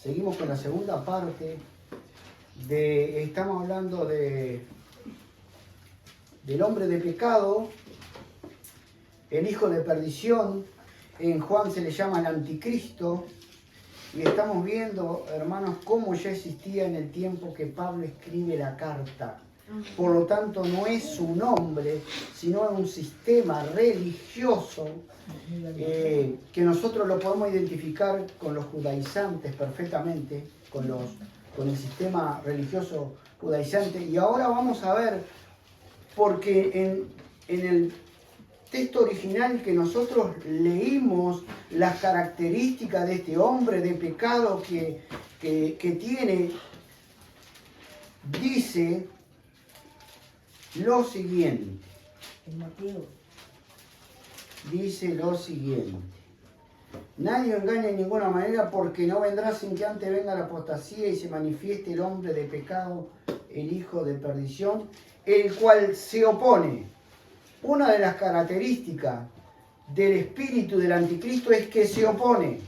Seguimos con la segunda parte estamos hablando del hombre de pecado, el hijo de perdición. En Juan se le llama el anticristo. Y estamos viendo, hermanos, cómo ya existía en el tiempo que Pablo escribe la carta. Por lo tanto, no es su nombre, sino un sistema religioso que nosotros lo podemos identificar con los judaizantes perfectamente, con el sistema religioso judaizante. Y ahora vamos a ver, porque en el texto original que nosotros leímos, las características de este hombre de pecado que tiene, dice lo siguiente. En Mateo. Dice lo siguiente. Nadie engaña en ninguna manera, porque no vendrá sin que antes venga la apostasía y se manifieste el hombre de pecado, el hijo de perdición, el cual se opone. Una de las características del espíritu del anticristo es que se opone.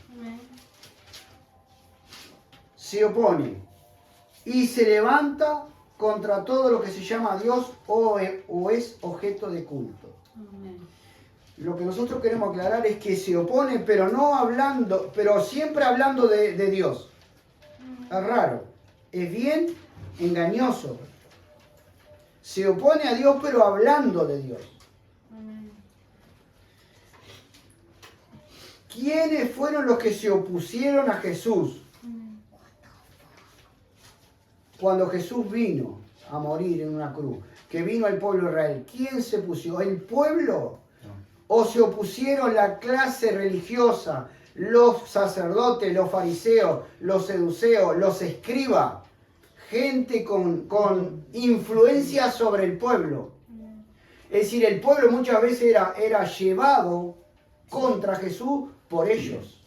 Se opone. Y se levanta contra todo lo que se llama Dios o es objeto de culto. Lo que nosotros queremos aclarar es que se opone, pero siempre hablando de Dios. Es raro. Es bien engañoso. Se opone a Dios, pero hablando de Dios. ¿Quiénes fueron los que se opusieron a Jesús? Cuando Jesús vino a morir en una cruz, que vino al pueblo de Israel, ¿quién se opusió? ¿El pueblo? ¿O se opusieron la clase religiosa, los sacerdotes, los fariseos, los seduceos, los escribas? Gente con influencia sobre el pueblo. Es decir, el pueblo muchas veces era llevado contra Jesús por ellos,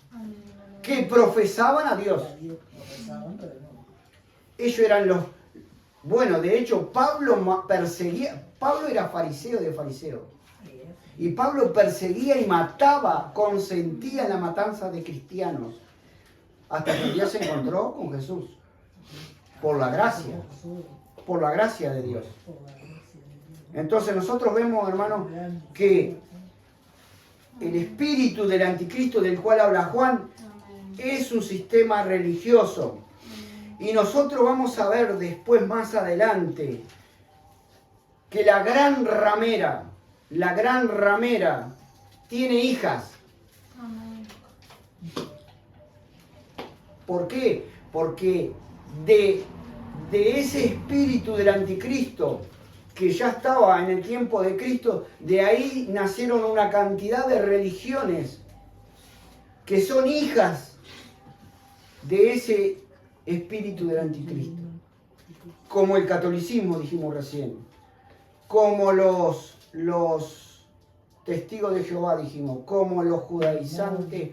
que profesaban a Dios. Ellos eran los... Bueno, de hecho, Pablo era fariseo de fariseos. Y Pablo perseguía y mataba, consentía en la matanza de cristianos. Hasta que un día se encontró con Jesús. Por la gracia de Dios. Entonces nosotros vemos, hermanos, que el espíritu del anticristo del cual habla Juan es un sistema religioso. Y nosotros vamos a ver después, más adelante, que la gran ramera tiene hijas. ¿Por qué? Porque de ese espíritu del anticristo que ya estaba en el tiempo de Cristo, de ahí nacieron una cantidad de religiones que son hijas de ese espíritu del anticristo. Como el catolicismo, dijimos recién. Como los testigos de Jehová, dijimos. Como los judaizantes,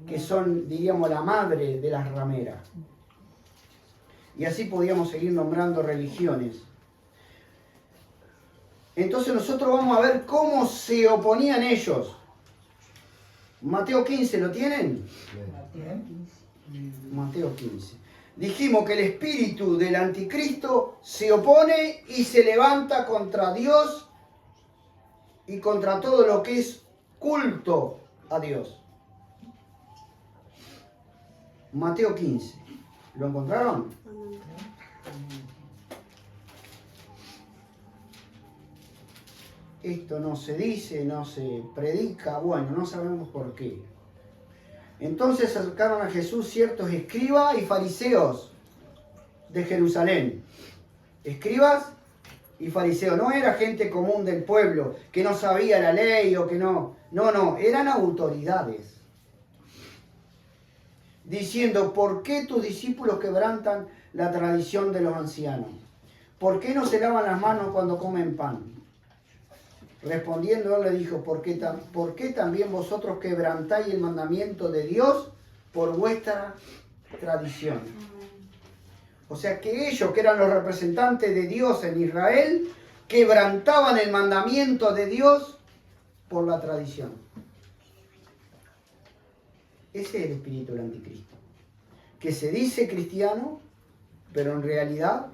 que son, diríamos, la madre de las rameras. Y así podíamos seguir nombrando religiones. Entonces nosotros vamos a ver cómo se oponían ellos. Mateo 15, ¿lo tienen? Mateo 15. Dijimos que el espíritu del anticristo se opone y se levanta contra Dios y contra todo lo que es culto a Dios. Mateo 15. ¿Lo encontraron? Esto no se dice, no se predica, bueno, no sabemos por qué. Entonces se acercaron a Jesús ciertos escribas y fariseos de Jerusalén. Escribas y fariseos, no era gente común del pueblo que no sabía la ley o que no. No, eran autoridades. Diciendo, ¿por qué tus discípulos quebrantan la tradición de los ancianos? ¿Por qué no se lavan las manos cuando comen pan? Respondiendo, él le dijo, ¿por qué también vosotros quebrantáis el mandamiento de Dios por vuestra tradición? O sea que ellos, que eran los representantes de Dios en Israel, quebrantaban el mandamiento de Dios por la tradición. Ese es el espíritu del anticristo. que se dice cristiano, pero en realidad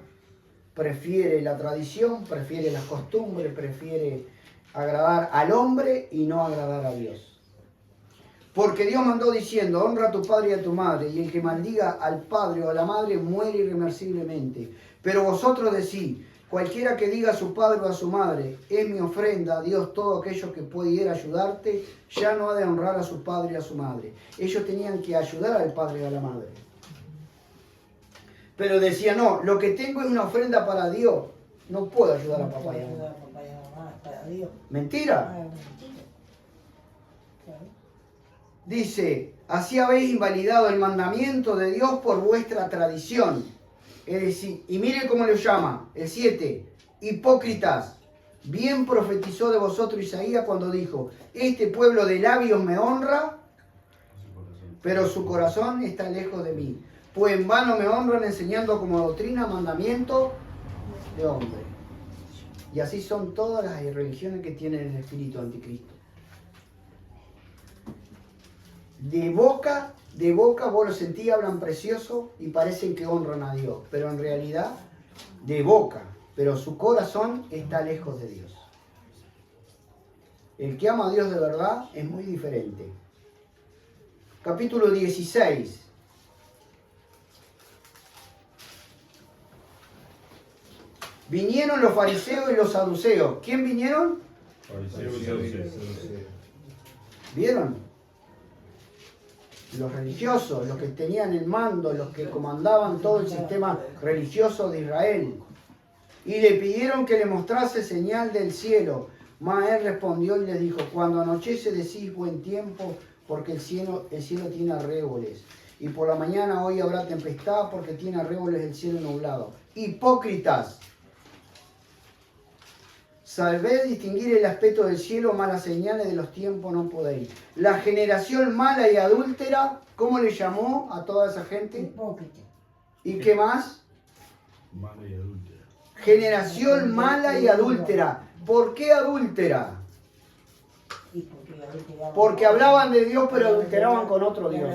prefiere la tradición, prefiere las costumbres, prefiere agradar al hombre y no agradar a Dios. Porque Dios mandó diciendo, honra a tu padre y a tu madre, y el que maldiga al padre o a la madre muere irreversiblemente. Pero vosotros decís, cualquiera que diga a su padre o a su madre, es mi ofrenda a Dios todo aquello que pudiera ayudarte, ya no ha de honrar a su padre y a su madre. Ellos tenían que ayudar al padre y a la madre. Pero decía, no, lo que tengo es una ofrenda para Dios, no puedo ayudar a papá y a mamá. ¿Mentira? Dice, así habéis invalidado el mandamiento de Dios por vuestra tradición. Es decir, y mire cómo lo llama, el 7, hipócritas. Bien profetizó de vosotros Isaías cuando dijo, este pueblo de labios me honra, pero su corazón está lejos de mí. Pues en vano me honran enseñando como doctrina mandamiento de hombre. Y así son todas las religiones que tienen el espíritu anticristo. De boca vos lo sentís, hablan precioso y parecen que honran a Dios, pero en realidad de boca, pero su corazón está lejos de Dios. El que ama a Dios de verdad es muy diferente. Capítulo 16. Vinieron los fariseos y los saduceos. ¿Quién vinieron? Fariseos y saduceos. ¿Vieron? Los religiosos, los que tenían el mando, los que comandaban todo el sistema religioso de Israel. Y le pidieron que le mostrase señal del cielo. Mas él respondió y les dijo, cuando anochece decís buen tiempo, porque el cielo tiene arreboles. Y por la mañana hoy habrá tempestad, porque tiene arreboles el cielo nublado. Hipócritas. Sabed distinguir el aspecto del cielo, malas señales de los tiempos no podéis. La generación mala y adúltera, ¿cómo le llamó a toda esa gente? Hipócrita. ¿Y qué más? Mala y adúltera. Generación mala y adúltera. ¿Por qué adúltera? Porque hablaban de Dios pero adulteraban con otro Dios.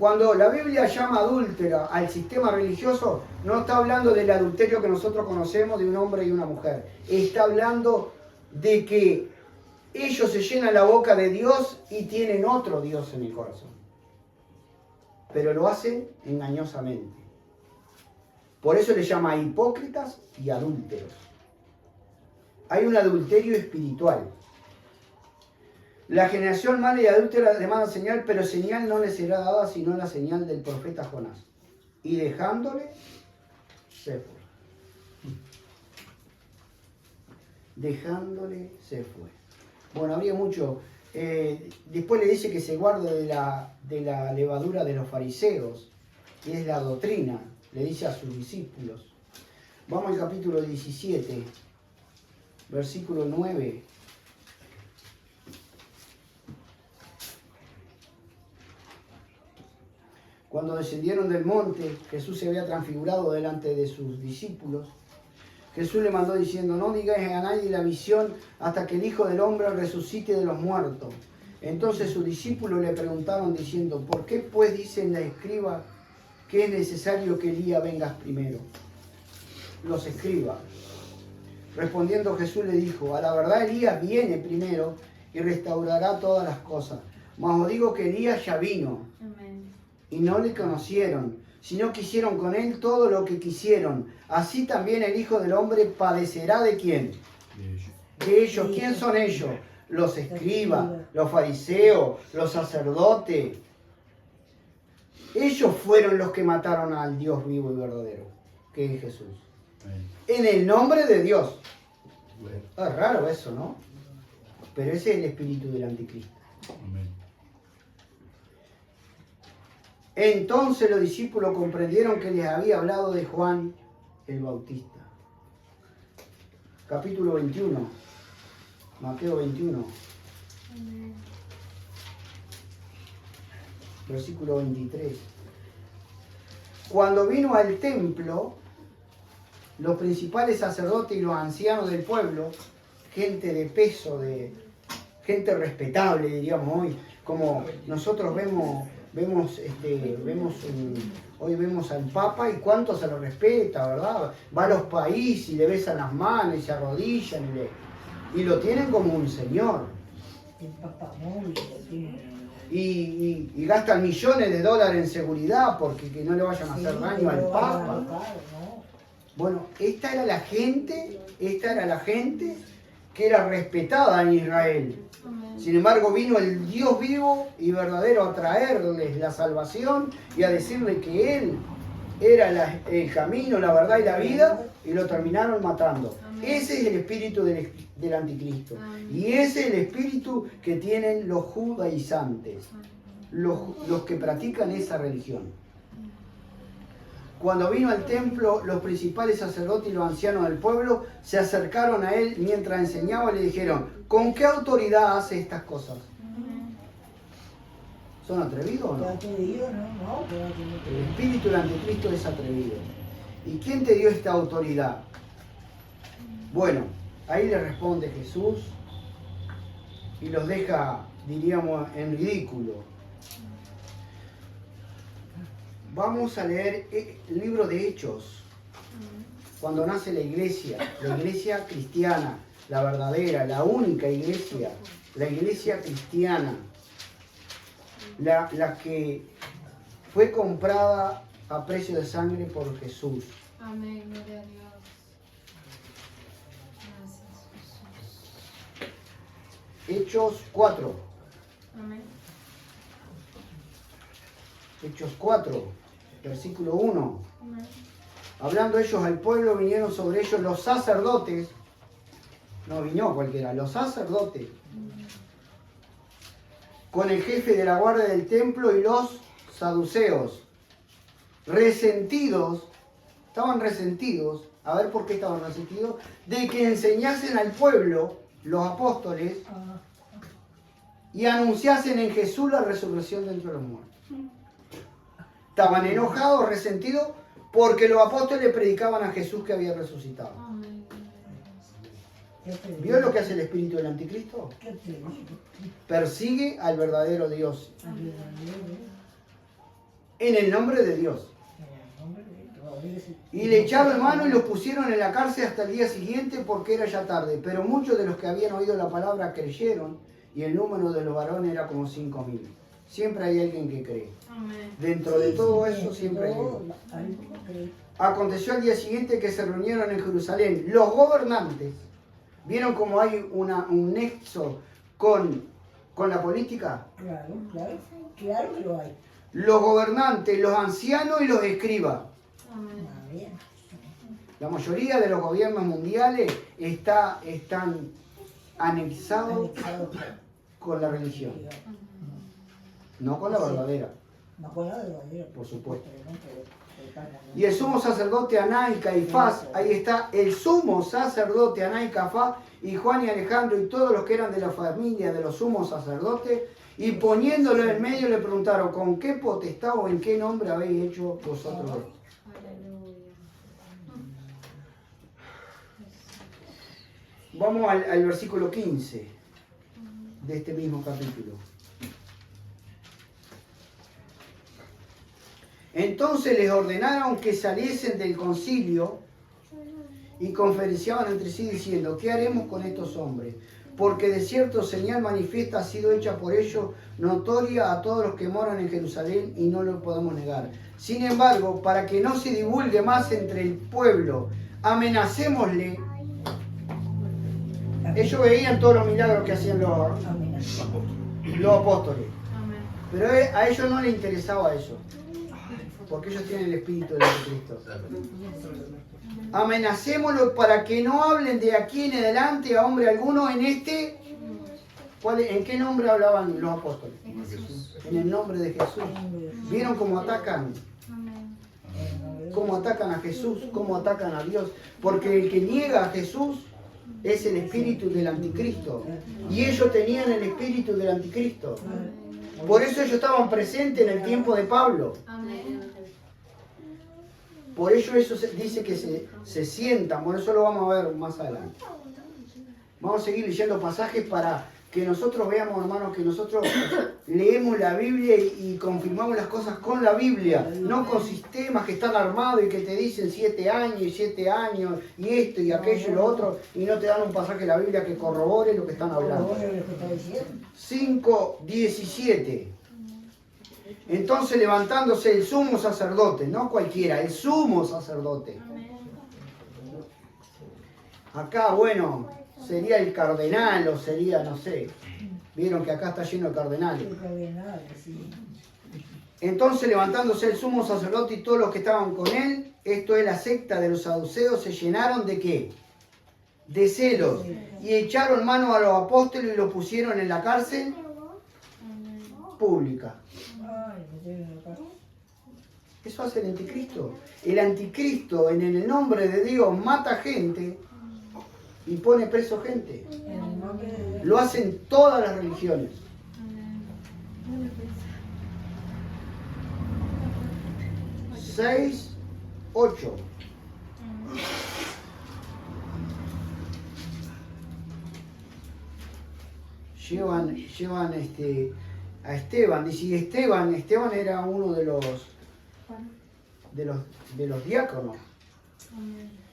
Cuando la Biblia llama adúltera al sistema religioso, no está hablando del adulterio que nosotros conocemos de un hombre y una mujer. Está hablando de que ellos se llenan la boca de Dios y tienen otro Dios en el corazón. Pero lo hacen engañosamente. Por eso le llama hipócritas y adúlteros. Hay un adulterio espiritual. La generación mala y adúltera demanda señal, pero señal no le será dada sino la señal del profeta Jonás. Y dejándole, se fue. Dejándole, se fue. Bueno, habría mucho. Después le dice que se guarde de la levadura de los fariseos, que es la doctrina. Le dice a sus discípulos. Vamos al capítulo 17, versículo 9. Cuando descendieron del monte, Jesús se había transfigurado delante de sus discípulos. Jesús le mandó diciendo, no digáis a nadie la visión hasta que el Hijo del Hombre resucite de los muertos. Entonces sus discípulos le preguntaron diciendo, ¿por qué pues dicen la escriba que es necesario que Elías venga primero? Los escribas. Respondiendo Jesús le dijo, a la verdad Elías viene primero y restaurará todas las cosas. Mas os digo que Elías ya vino. Amén. Y no le conocieron, sino que hicieron con él todo lo que quisieron. Así también el Hijo del Hombre padecerá ¿de quién? De ellos. ¿Quién son ellos? Los escribas, los fariseos, los sacerdotes. Ellos fueron los que mataron al Dios vivo y verdadero, que es Jesús. En el nombre de Dios. Es raro eso, ¿no? Pero ese es el espíritu del anticristo. Amén. Entonces los discípulos comprendieron que les había hablado de Juan el Bautista. Capítulo 21. Mateo 21. Amén. Versículo 23. Cuando vino al templo, los principales sacerdotes y los ancianos del pueblo, gente de peso, gente respetable, diríamos hoy, como nosotros vemos hoy vemos al Papa y cuánto se lo respeta, ¿verdad? Va a los países y le besan las manos y se arrodillan y lo tienen como un señor. El Papa móvil, Y gastan millones de dólares en seguridad porque que no le vayan a hacer daño al Papa. Bueno, esta era la gente que era respetada en Israel. Sin embargo, vino el Dios vivo y verdadero a traerles la salvación y a decirle que Él era el camino, la verdad y la vida, y lo terminaron matando. Ese es el espíritu del anticristo. Y ese es el espíritu que tienen los judaizantes, los que practican esa religión. Cuando vino al templo, los principales sacerdotes y los ancianos del pueblo se acercaron a él mientras enseñaba y le dijeron: ¿con qué autoridad hace estas cosas? ¿Son atrevidos o no? ¿Atrevido? No, pero El espíritu del anticristo es atrevido. ¿Y quién te dio esta autoridad? Bueno, ahí le responde Jesús y los deja, diríamos, en ridículo. Vamos a leer el libro de Hechos, cuando nace la iglesia cristiana, la verdadera, la única iglesia, la iglesia cristiana, la que fue comprada a precio de sangre por Jesús. Amén, gloria a Dios. Gracias, Jesús. Hechos 4. Amén. Hechos 4, versículo 1. Amén. Hablando ellos al pueblo, vinieron sobre ellos los sacerdotes. No vino cualquiera, los sacerdotes. Con el jefe de la guardia del templo y los saduceos. Resentidos, estaban resentidos. A ver por qué estaban resentidos. De que enseñasen al pueblo, los apóstoles, y anunciasen en Jesús la resurrección de entre los muertos. Estaban enojados, resentidos, porque los apóstoles predicaban a Jesús que había resucitado. Amén. ¿Vio lo que hace el espíritu del anticristo? ¿Qué atrevido? Persigue al verdadero Dios. Atrevido. En el nombre de Dios. Y le echaron mano y los pusieron en la cárcel hasta el día siguiente porque era ya tarde. Pero muchos de los que habían oído la palabra creyeron y el número de los varones era como 5.000. Siempre hay alguien que cree. Amén. Dentro de todo eso siempre hay alguien. Aconteció al día siguiente que se reunieron en Jerusalén los gobernantes. ¿Vieron cómo hay un nexo con la política? Claro que lo hay. Los gobernantes, los ancianos y los escribas. Amén. Bien. La mayoría de los gobiernos mundiales están anexados con la religión, no con la verdadera, No con la verdadera. por supuesto. Y el sumo sacerdote Anás y Caifás, ahí está el sumo sacerdote Anás y Caifás, y Juan y Alejandro y todos los que eran de la familia de los sumos sacerdotes, y poniéndolo en medio le preguntaron: ¿con qué potestad o en qué nombre habéis hecho vosotros esto? Aleluya. Vamos al versículo 15 de este mismo capítulo. Entonces les ordenaron que saliesen del concilio y conferenciaban entre sí diciendo: ¿qué haremos con estos hombres? Porque de cierto señal manifiesta ha sido hecha por ellos, notoria a todos los que moran en Jerusalén, y no lo podemos negar. Sin embargo, para que no se divulgue más entre el pueblo, amenacémosle. Ellos veían todos los milagros que hacían los apóstoles, Amén. pero a ellos no les interesaba eso, porque ellos tienen el espíritu de Cristo. Amenacémoslo para que no hablen de aquí en adelante a hombre alguno en este. ¿En qué nombre hablaban los apóstoles? En el nombre de Jesús. ¿Vieron cómo atacan? Amén. ¿Cómo atacan a Jesús? ¿Cómo atacan a Dios? Porque el que niega a Jesús es el espíritu del anticristo. Y ellos tenían el espíritu del anticristo. Por eso ellos estaban presentes en el tiempo de Pablo. Amén. Por ello eso dice que se sientan. Por eso lo vamos a ver más adelante. Vamos a seguir leyendo pasajes para que nosotros veamos, hermanos, que nosotros leemos la Biblia y confirmamos las cosas con la Biblia, no con sistemas que están armados y que te dicen 7 años y 7 años y esto y aquello y lo otro y no te dan un pasaje de la Biblia que corrobore lo que están hablando. 5:17. Entonces levantándose el sumo sacerdote, no cualquiera, el sumo sacerdote. Amén. Acá, bueno, sería el cardenal o sería, no sé. Vieron que acá está lleno de cardenales. Entonces levantándose el sumo sacerdote y todos los que estaban con él, esto es la secta de los saduceos, se llenaron ¿de qué? De celos. Y echaron mano a los apóstoles y los pusieron en la cárcel pública. Eso hace el anticristo. El anticristo en el nombre de Dios mata gente y pone preso gente. Lo hacen todas las religiones. Amén. 6:8. Llevan a Esteban. Dice, y Esteban era uno de los diáconos. Amén.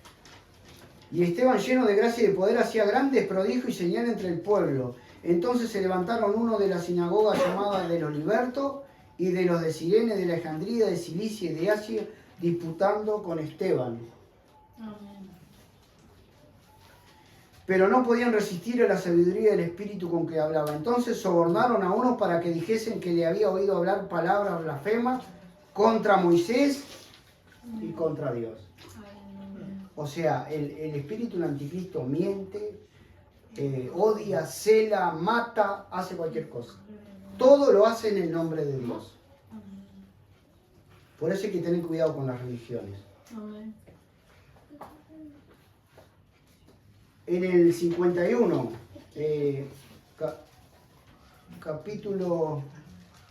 Y Esteban, lleno de gracia y de poder, hacía grandes prodigios y señales entre el pueblo. Entonces se levantaron uno de la sinagoga llamada de los libertos y de los de Cirene, de Alejandría, de Cilicia y de Asia, disputando con Esteban. Amén. Pero no podían resistir a la sabiduría del espíritu con que hablaba. Entonces sobornaron a unos para que dijesen que le había oído hablar palabras blasfemas contra Moisés y contra Dios. O sea, el espíritu del anticristo miente, odia, cela, mata, hace cualquier cosa. Todo lo hace en el nombre de Dios. Por eso hay que tener cuidado con las religiones. Amén. En el 51, capítulo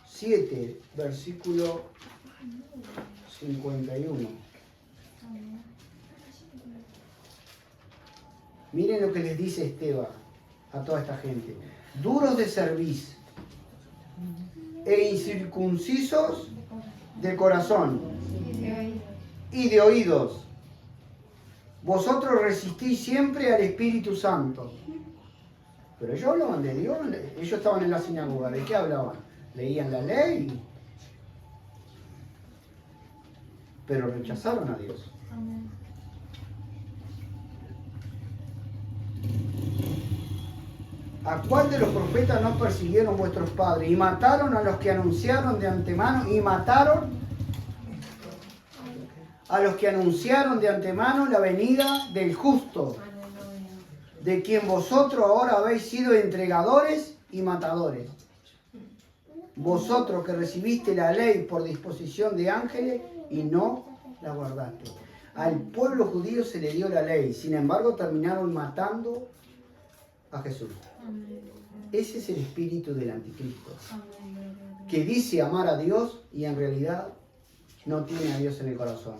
7, versículo 51. Miren lo que les dice Esteban a toda esta gente. Duros de cerviz e incircuncisos de corazón y de oídos. Vosotros resistís siempre al Espíritu Santo. Pero ellos hablaban de Dios, ellos estaban en la sinagoga. ¿De qué hablaban? Leían la ley, pero rechazaron a Dios. Amén. ¿A cuál de los profetas no persiguieron vuestros padres? Y mataron a los que anunciaron de antemano, a los que anunciaron de antemano la venida del justo, de quien vosotros ahora habéis sido entregadores y matadores. Vosotros que recibiste la ley por disposición de ángeles y no la guardaste. Al pueblo judío se le dio la ley, sin embargo terminaron matando a Jesús. Ese es el espíritu del anticristo, que dice amar a Dios y en realidad no tiene a Dios en el corazón,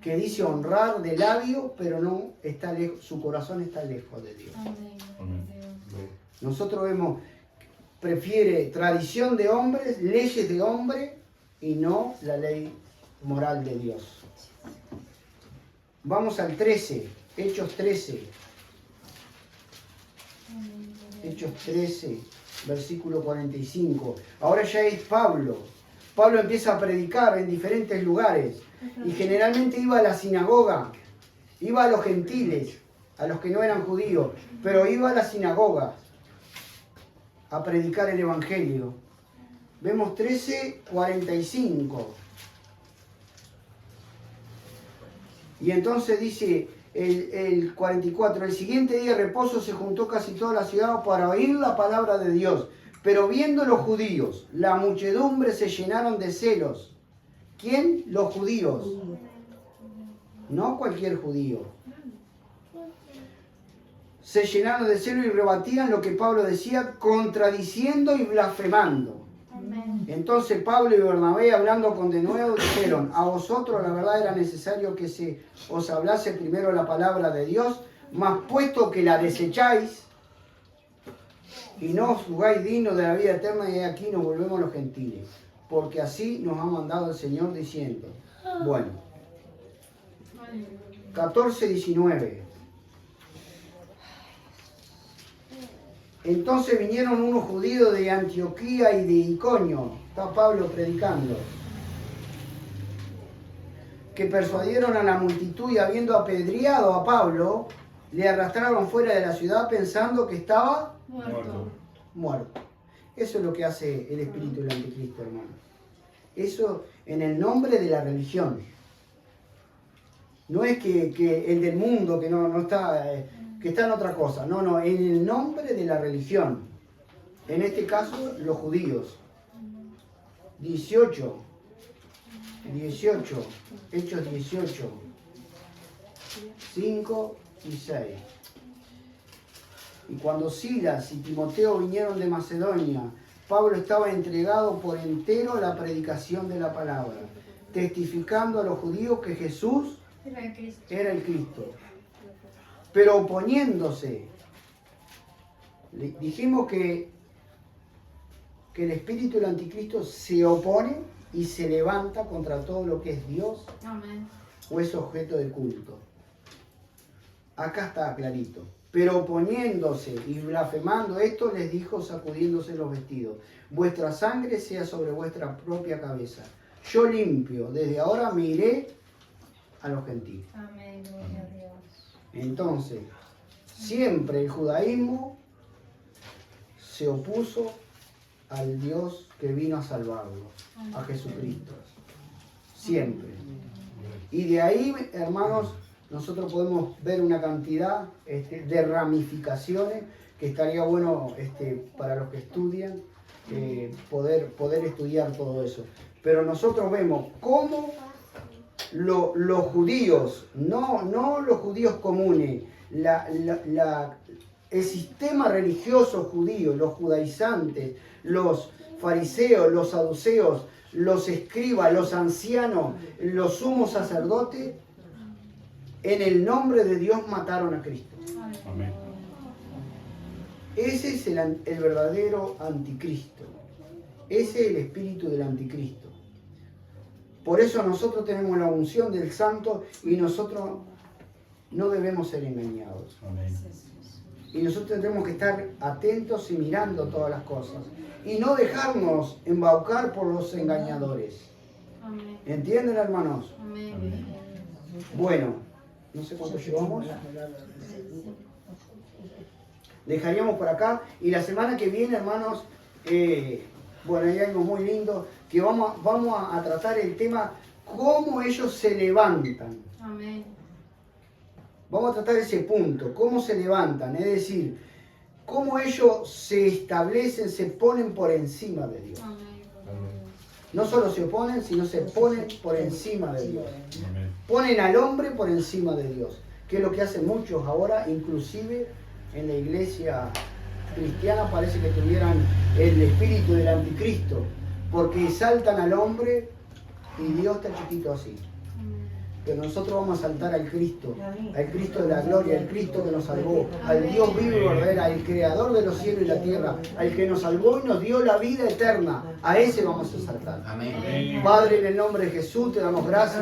que dice honrar de labio, pero no está lejos, su corazón está lejos de Dios. Nosotros vemos, prefiere tradición de hombres, leyes de hombre y no la ley moral de Dios. Vamos al 13, Hechos 13. Hechos 13, versículo 45. Ahora ya es Pablo. Pablo empieza a predicar en diferentes lugares y generalmente iba a la sinagoga, iba a los gentiles, a los que no eran judíos, pero iba a la sinagoga a predicar el evangelio. Vemos 13, 45. Y entonces dice el 44, el siguiente día de reposo se juntó casi toda la ciudad para oír la palabra de Dios. Pero viendo los judíos, la muchedumbre se llenaron de celos. ¿Quién? Los judíos. No cualquier judío. Se llenaron de celos y rebatían lo que Pablo decía, contradiciendo y blasfemando. Entonces Pablo y Bernabé, hablando con denuedo, dijeron, a vosotros la verdad era necesario que se os hablase primero la palabra de Dios, mas puesto que la desecháis y no os juzgáis dignos de la vida eterna, y aquí nos volvemos los gentiles, porque así nos ha mandado el Señor diciendo. Bueno, Aleluya. 14:19. Entonces vinieron unos judíos de Antioquía y de Iconio, está Pablo predicando, que persuadieron a la multitud y habiendo apedreado a Pablo, le arrastraron fuera de la ciudad pensando que estaba Muerto. muerto. Eso es lo que hace el espíritu del anticristo, hermano. Eso en el nombre de la religión. No es que el del mundo, que no está, que está en otra cosa. No, no, en el nombre de la religión. En este caso, los judíos. 18, Hechos 18, 5 y 6. Y cuando Silas y Timoteo vinieron de Macedonia, Pablo estaba entregado por entero a la predicación de la palabra, testificando a los judíos que Jesús Era el Cristo. era el Cristo. Pero oponiéndose, dijimos que el espíritu del anticristo se opone y se levanta contra todo lo que es Dios Amén. o es objeto de culto. Acá está clarito. Pero oponiéndose y blasfemando esto, les dijo sacudiéndose los vestidos: vuestra sangre sea sobre vuestra propia cabeza. Yo limpio, desde ahora me iré a los gentiles. Amén. Gloria a Dios. Entonces, siempre el judaísmo se opuso al Dios que vino a salvarlo, a Jesucristo. Siempre. Y de ahí, hermanos, nosotros podemos ver una cantidad de ramificaciones que estaría bueno para los que estudian poder estudiar todo eso. Pero nosotros vemos cómo los judíos, no los judíos comunes, el sistema religioso judío, los judaizantes, los fariseos, los saduceos, los escribas, los ancianos, los sumos sacerdotes, en el nombre de Dios mataron a Cristo. Amén. Ese es el verdadero anticristo. Ese es el espíritu del anticristo. Por eso nosotros tenemos la unción del santo y nosotros no debemos ser engañados. Amén. Y nosotros tenemos que estar atentos y mirando todas las cosas. Y no dejarnos embaucar por los engañadores. Amén. ¿Entienden, hermanos? Amén. Bueno, no sé cuánto llevamos. Dejaríamos por acá. Y la semana que viene, hermanos, bueno, hay algo muy lindo, que vamos a tratar el tema cómo ellos se levantan. Amén. Vamos a tratar ese punto, cómo se levantan, es decir, cómo ellos se establecen, se ponen por encima de Dios. Amén. No solo se oponen, sino se ponen por encima de Dios. Amén. Ponen al hombre por encima de Dios, que es lo que hacen muchos ahora, inclusive en la iglesia cristiana parece que tuvieran el espíritu del anticristo, porque saltan al hombre y Dios está chiquito así. Pero nosotros vamos a saltar al Cristo de la gloria, al Cristo que nos salvó, al Dios vivo y verdadero, al creador de los cielos y la tierra, al que nos salvó y nos dio la vida eterna. A ese vamos a saltar. Amén. Padre, en el nombre de Jesús te damos gracias.